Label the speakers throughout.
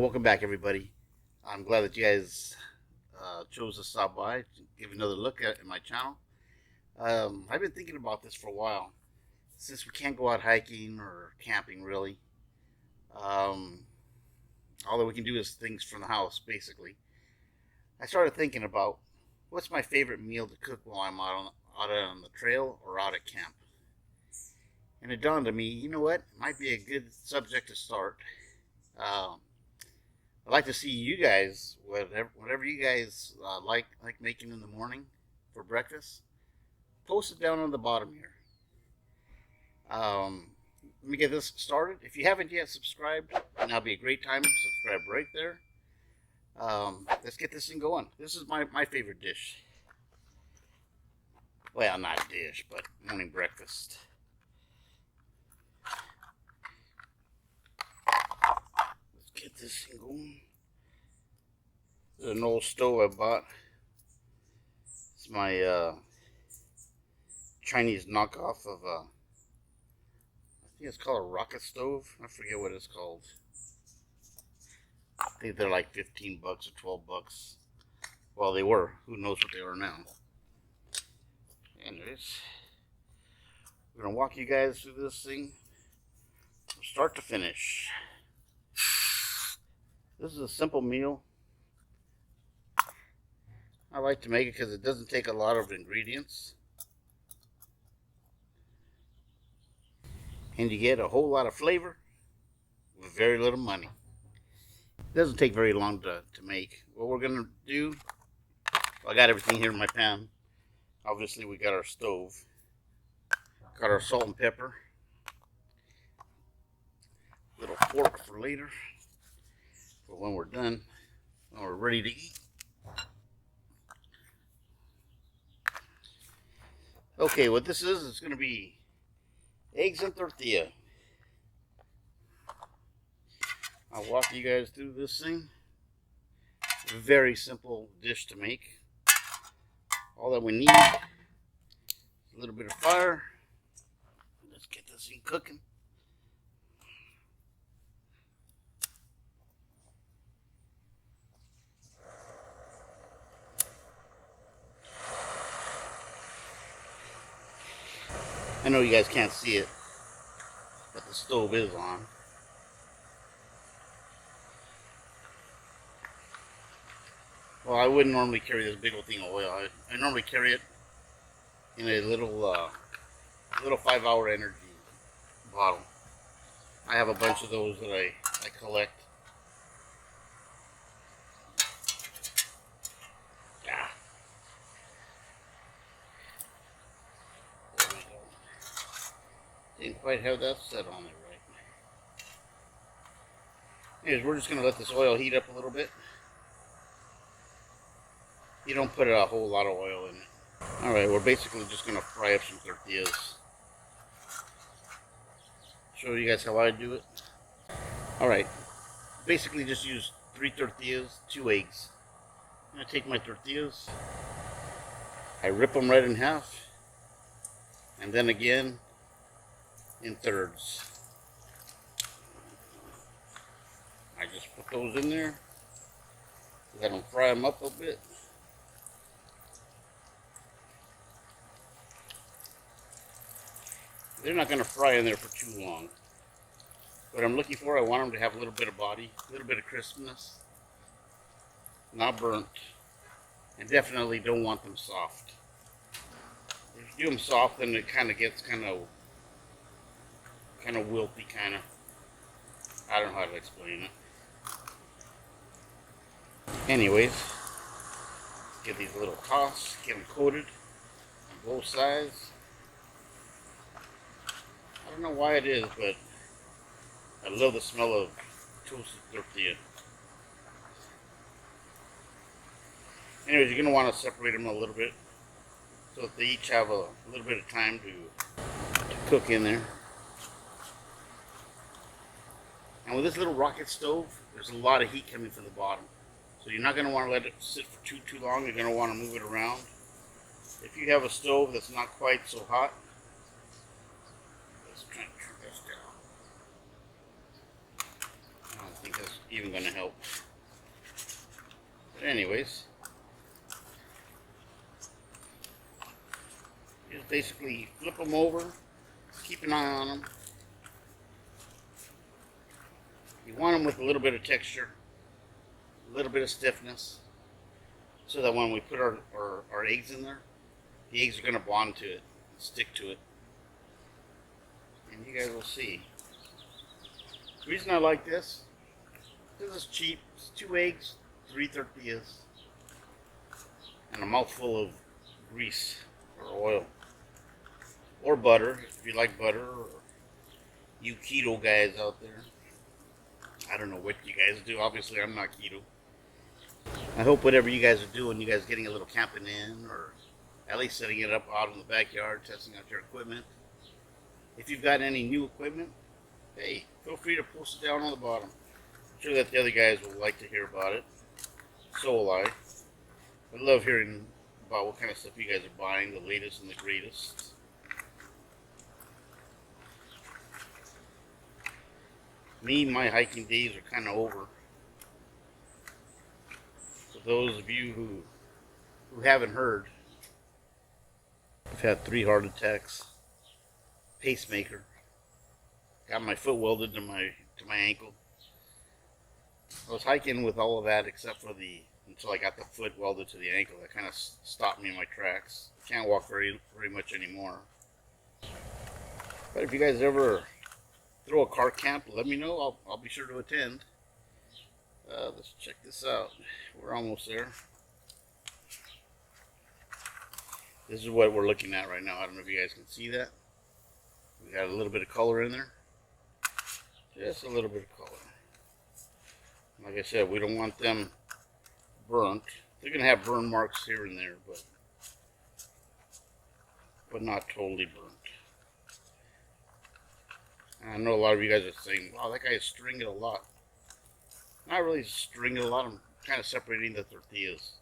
Speaker 1: Welcome back, everybody. I'm glad that you guys chose to stop by to give another look at my channel. I've been thinking about this for a while. Since we can't go out hiking or camping, really, um, all that we can do is things from the house, basically. I started thinking about what's my favorite meal to cook while I'm out on the trail or out at camp. And it dawned on me, you know what? It might be a good subject to start. Um, I'd like to see you guys, whatever you guys like making in the morning for breakfast. Post it down on the bottom here. Let me get this started. If you haven't yet subscribed, now be a great time. Subscribe right there. Let's get this thing going. This is my favorite dish. Well, not dish, but morning breakfast. Let's get this thing going. This is an old stove I bought. It's my Chinese knockoff of I think it's called a rocket stove. I forget what it's called. I think they're like 15 bucks or 12 bucks. Well, they were. Who knows what they are now. Anyways, we're going to walk you guys through this thing from start to finish. This is a simple meal. I like to make it because it doesn't take a lot of ingredients. And you get a whole lot of flavor with very little money. It doesn't take very long to make. What we're going to do, I got everything here in my pan. Obviously, we got our stove. Got our salt and pepper. Little fork for later. For when we're done. When we're ready to eat. Okay, what this is, it's going to be eggs and tortilla. I'll walk you guys through this thing. A very simple dish to make. All that we need is a little bit of fire. Let's get this thing cooking. I know you guys can't see it, but the stove is on. Well, I wouldn't normally carry this big old thing of oil. I normally carry it in a little 5-hour energy bottle. I have a bunch of those that I collect. Yeah. There we go. Didn't quite have that set on there right. Anyways, we're just going to let this oil heat up a little bit. You don't put a whole lot of oil in it. Alright, we're basically just going to fry up some tortillas. Show you guys how I do it. Alright, basically just use 3 tortillas, 2 eggs. I'm going to take my tortillas, I rip them right in half, and then again in thirds. I just put those in there, let them fry them up a bit. They're not going to fry in there for too long. What I'm looking for, I want them to have a little bit of body, a little bit of crispness, not burnt, and definitely don't want them soft. If you do them soft, then it kind of gets kind of wilty, kind of. I don't know how to explain it. Anyways, get these little toss, get them coated on both sides. I don't know why it is, but I love the smell of toasted tortilla. Anyways, you're going to want to separate them a little bit so that they each have a little bit of time to cook in there. And with this little rocket stove, there's a lot of heat coming from the bottom. So you're not going to want to let it sit for too long. You're going to want to move it around. If you have a stove that's not quite so hot, let's try and turn this down. think that's even going to help. But anyways, just basically flip them over, keep an eye on them. You want them with a little bit of texture, a little bit of stiffness, so that when we put our eggs in there, the eggs are going to bond to it, stick to it. And you guys will see. The reason I like this is it's cheap. It's 2 eggs, 3 tortillas, and a mouthful of grease or oil. Or butter, if you like butter, or you keto guys out there. I don't know what you guys do. Obviously, I'm not keto. I hope whatever you guys are doing, you guys getting a little camping in, or at least setting it up out in the backyard, testing out your equipment. If you've got any new equipment, hey, feel free to post it down on the bottom. I'm sure that the other guys will like to hear about it. So will I. I love hearing about what kind of stuff you guys are buying, the latest and the greatest. Me, my hiking days are kind of over. For those of you who haven't heard, I've had 3 heart attacks, pacemaker, got my foot welded to my ankle. I was hiking with all of that except for until I got the foot welded to the ankle. That kind of stopped me in my tracks. I can't walk very much anymore. But if you guys ever throw a car camp, let me know. I'll be sure to attend. Let's check this out. We're almost there. This is what we're looking at right now. I don't know if you guys can see that. We got a little bit of color in there. Just a little bit of color. Like I said, we don't want them burnt. They're going to have burn marks here and there, but not totally burnt. And I know a lot of you guys are saying, wow, that guy is stringing a lot. Not really stringing a lot. I'm kind of separating the tortillas.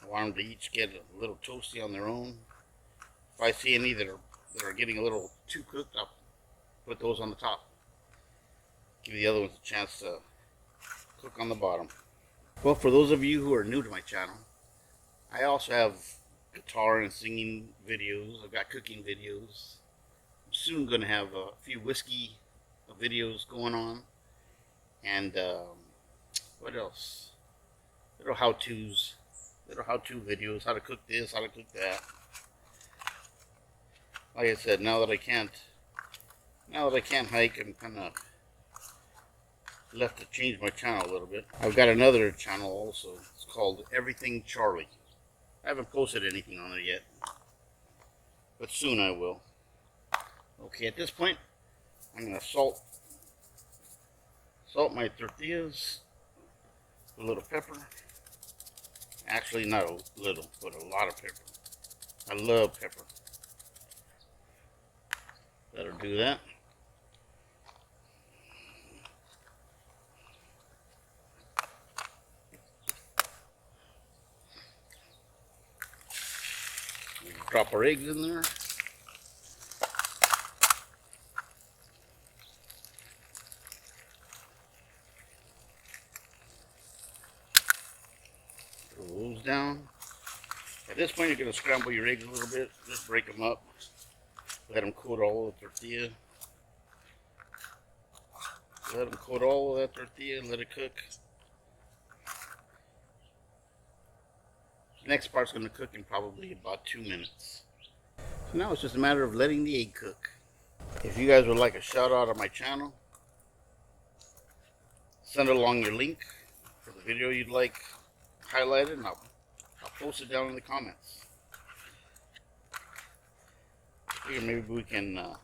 Speaker 1: I want them to each get a little toasty on their own. If I see any that are getting a little too cooked, I'll put those on the top. Give the other ones a chance to cook on the bottom. Well, for those of you who are new to my channel, I also have guitar and singing videos. I've got cooking videos. I'm soon going to have a few whiskey videos going on. And what else? Little how-tos. Little how-to videos. How to cook this, how to cook that. Like I said, now that I can't hike, I'm kind of left to change my channel a little bit. I've got another channel also. It's called Everything Charlie. I haven't posted anything on it yet, but soon I will. Okay, at this point, I'm gonna salt my tortillas with a little pepper. Actually, not a little, but a lot of pepper. I love pepper. Better do that. Drop our eggs in there. Throw those down. At this point, you're going to scramble your eggs a little bit. Just break them up. Let them coat all of the tortilla. Let them coat all of that tortilla and let it cook. The next part's going to cook in probably about 2 minutes. So now it's just a matter of letting the egg cook. If you guys would like a shout out on my channel, send along your link for the video you'd like highlighted, and I'll post it down in the comments. Here, maybe we can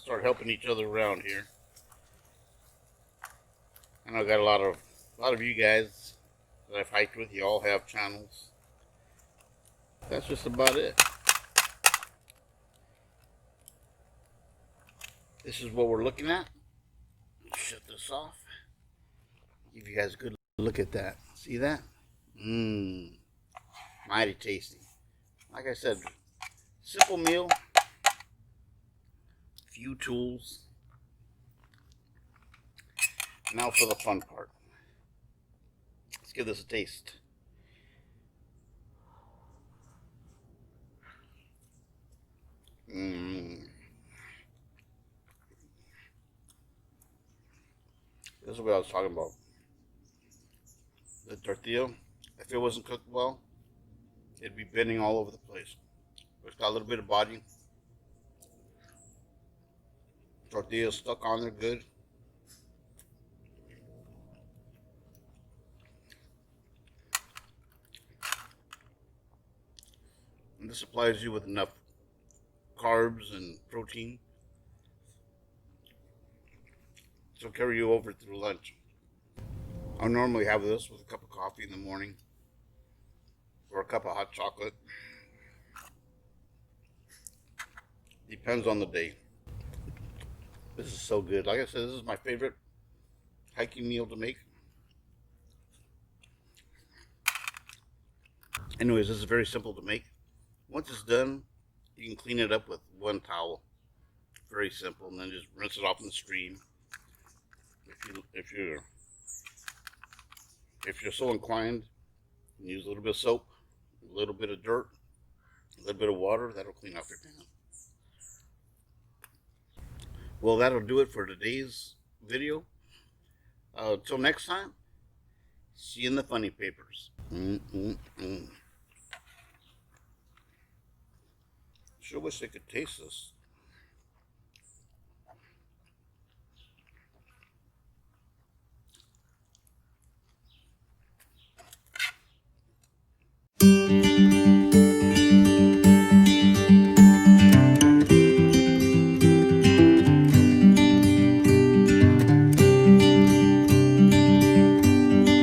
Speaker 1: start helping each other around here. I know I got a lot of you guys that I've hiked with. You all have channels. That's just about it. This is what we're looking at. Shut this off. Give you guys a good look at that. See that? Mighty tasty. Like I said, simple meal. Few tools. Now for the fun part. Let's give this a taste. This is what I was talking about. The tortilla, if it wasn't cooked well, it'd be bending all over the place. It's got a little bit of body. Tortilla stuck on there good. And this supplies you with enough carbs and protein to carry you over through lunch. I normally have this with a cup of coffee in the morning or a cup of hot chocolate. Depends on the day. This is so good. Like I said, this is my favorite hiking meal to make. Anyways, this is very simple to make. Once it's done, you can clean it up with one towel. Very simple, and then just rinse it off in the stream. If you're so inclined, you can use a little bit of soap, a little bit of dirt, a little bit of water. That'll clean off your pan. Well, that'll do it for today's video. Till next time, see you in the funny papers. Sure wish they could taste this.